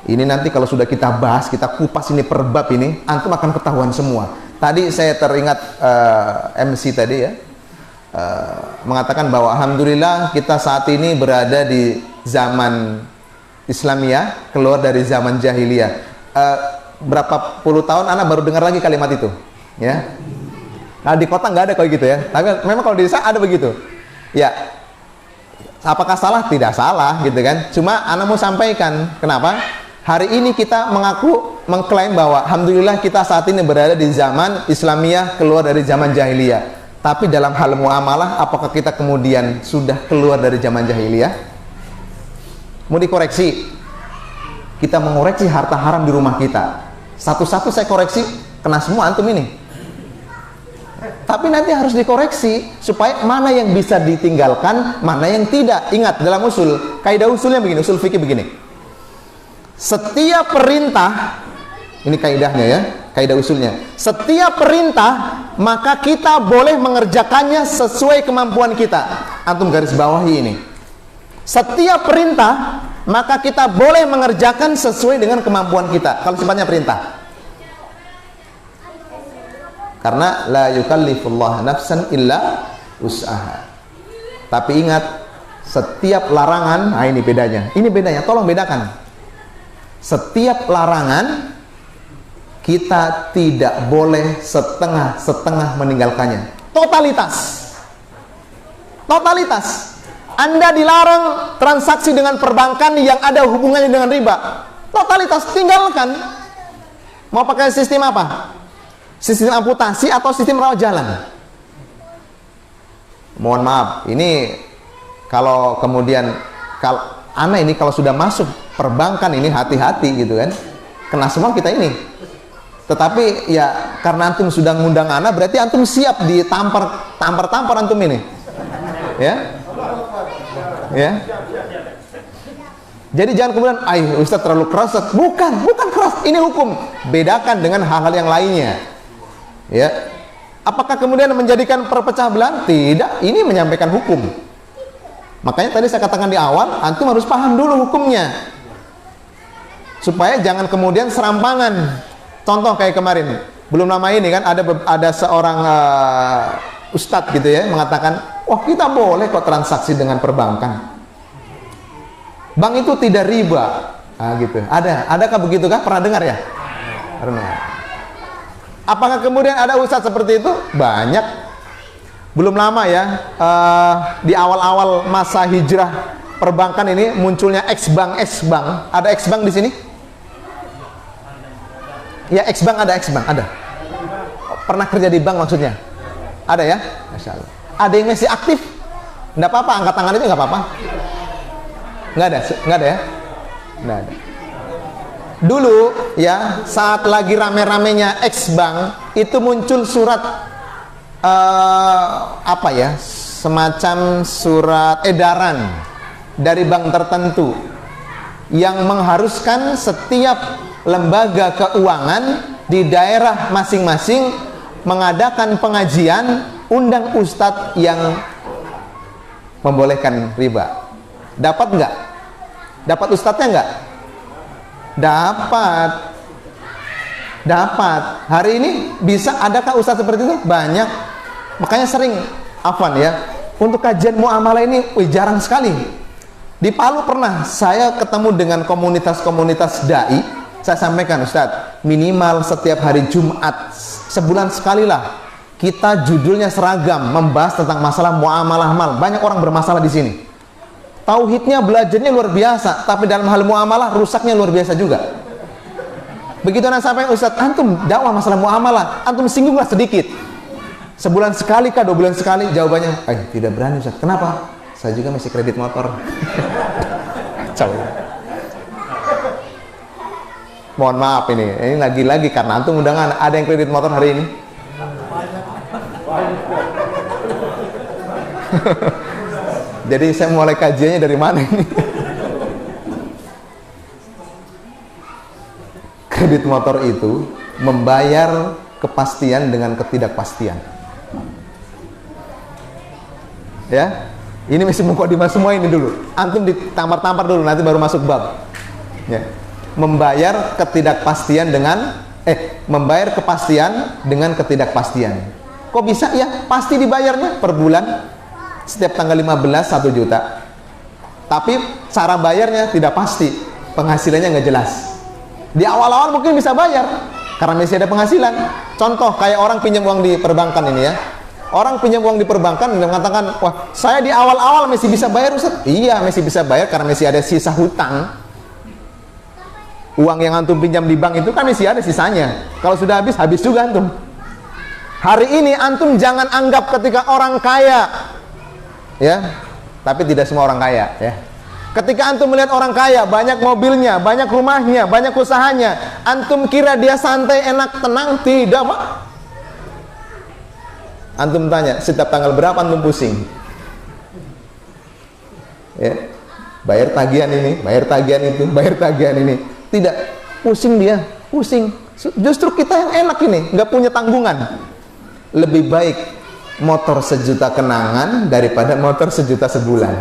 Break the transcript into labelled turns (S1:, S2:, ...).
S1: Ini nanti kalau sudah kita bahas, kita kupas ini per bab ini, antum akan ketahuan semua. Tadi saya teringat MC tadi ya, mengatakan bahwa alhamdulillah kita saat ini berada di zaman Islamiyah, keluar dari zaman jahiliyah. Berapa puluh tahun anak baru dengar lagi kalimat itu, ya. Nah di kota nggak ada kayak gitu ya, tapi memang kalau di desa ada begitu. Ya, apakah salah? Tidak salah, gitu kan. Cuma anak mau sampaikan, kenapa? Hari ini kita mengklaim bahwa alhamdulillah kita saat ini berada di zaman Islamiyah, keluar dari zaman jahiliyah. Tapi dalam hal muamalah, apakah kita kemudian sudah keluar dari zaman jahiliyah? Mau dikoreksi. Kita mengoreksi harta haram di rumah kita. Satu-satu saya koreksi, kena semua antum ini. Tapi nanti harus dikoreksi supaya mana yang bisa ditinggalkan, mana yang tidak. Ingat dalam usul, kaidah usulnya begini, usul fikih begini. Setiap perintah, ini kaidahnya ya, kaidah usulnya. Setiap perintah maka kita boleh mengerjakannya sesuai kemampuan kita. Antum garis bawahi ini. Setiap perintah maka kita boleh mengerjakan sesuai dengan kemampuan kita. Kalau sifatnya perintah. Karena la yukallifullah nafsan illa wus'aha. Tapi ingat, setiap larangan, nah ini bedanya. Ini bedanya, tolong bedakan. Setiap larangan kita tidak boleh setengah-setengah meninggalkannya. Totalitas. Totalitas. Anda dilarang transaksi dengan perbankan yang ada hubungannya dengan riba. Totalitas, tinggalkan. Mau pakai sistem apa? Sistem amputasi atau sistem rawat jalan? Mohon maaf, ini kalau kemudian anak ini kalau sudah masuk perbankan ini hati-hati gitu kan, kena semua kita ini. Tetapi ya karena antum sudah ngundang anak, berarti antum siap ditampar antum ini, ya, ya. Jadi jangan kemudian, Ustaz terlalu keras. Bukan keras, ini hukum. Bedakan dengan hal-hal yang lainnya, ya. Apakah kemudian menjadikan perpecah belah? Tidak, ini menyampaikan hukum. Makanya tadi saya katakan di awal, antum harus paham dulu hukumnya, supaya jangan kemudian serampangan. Contoh kayak kemarin, belum lama ini kan ada seorang ustadz gitu ya mengatakan, wah kita boleh kok transaksi dengan perbankan. Bank itu tidak riba, gitu. Adakah begitu kah? Pernah dengar ya? Pernah. Apakah kemudian ada ustadz seperti itu? Banyak. Belum lama ya, di awal-awal masa hijrah perbankan ini munculnya X-Bank. Ada X-Bank di sini? Ya, X-Bank ada. Pernah kerja di bank maksudnya? Ada ya? Masya Allah. Ada yang masih aktif? Nggak apa-apa, angkat tangan itu nggak apa-apa. Nggak ada ya? Nggak ada. Dulu ya, saat lagi rame-ramenya X-Bank, itu muncul surat semacam surat edaran dari bank tertentu yang mengharuskan setiap lembaga keuangan di daerah masing-masing mengadakan pengajian, undang ustadz yang membolehkan riba. Dapat nggak? Dapat ustadznya nggak? Dapat. Hari ini bisa, adakah ustadz seperti itu? Banyak. Makanya sering, afwan ya, untuk kajian muamalah ini jarang sekali. Di Palu pernah saya ketemu dengan komunitas-komunitas dai. Saya sampaikan, Ustadz, minimal setiap hari Jumat sebulan sekali lah kita judulnya seragam, membahas tentang masalah muamalah mal. Banyak orang bermasalah di sini. Tauhidnya, belajarnya luar biasa, tapi dalam hal muamalah rusaknya luar biasa juga. Begitu anak sampai, Ustadz, antum dakwah masalah muamalah, antum singgunglah sedikit. Sebulan sekali kah, 2 bulan sekali? Jawabannya, tidak berani Ustadz. Kenapa? Saya juga masih kredit motor. Kacau ya. Mohon maaf ini lagi-lagi karena antum undangan. Ada yang kredit motor hari ini? Jadi saya mulai kajiannya dari mana ini? Kredit motor itu membayar kepastian dengan ketidakpastian. Ya, ini masih mukadimah semua ini dulu. Antum ditampar-tampar dulu, nanti baru masuk bab. Ya. membayar ketidakpastian dengan membayar kepastian dengan ketidakpastian. Kok bisa? Ya, pasti dibayarnya per bulan. Setiap tanggal 15 1 juta. Tapi cara bayarnya tidak pasti. Penghasilannya nggak jelas. Di awal-awal mungkin bisa bayar karena masih ada penghasilan. Contoh kayak orang pinjam uang di perbankan ini ya. Orang pinjam uang di perbankan dan mengatakan, wah saya di awal-awal masih bisa bayar Ustaz. Iya masih bisa bayar karena masih ada sisa hutang. Uang yang antum pinjam di bank itu kan masih ada sisanya. Kalau sudah habis, habis juga antum. Hari ini antum jangan anggap ketika orang kaya, ya, tapi tidak semua orang kaya, ya. Ketika antum melihat orang kaya, banyak mobilnya, banyak rumahnya, banyak usahanya, antum kira dia santai, enak, tenang? Tidak, Pak. Antum tanya, setiap tanggal berapa antum pusing? Ya, bayar tagihan ini, bayar tagihan itu, bayar tagihan ini. Tidak, pusing dia, pusing. Justru kita yang enak ini, nggak punya tanggungan. Lebih baik motor 1 juta kenangan daripada motor 1 juta sebulan.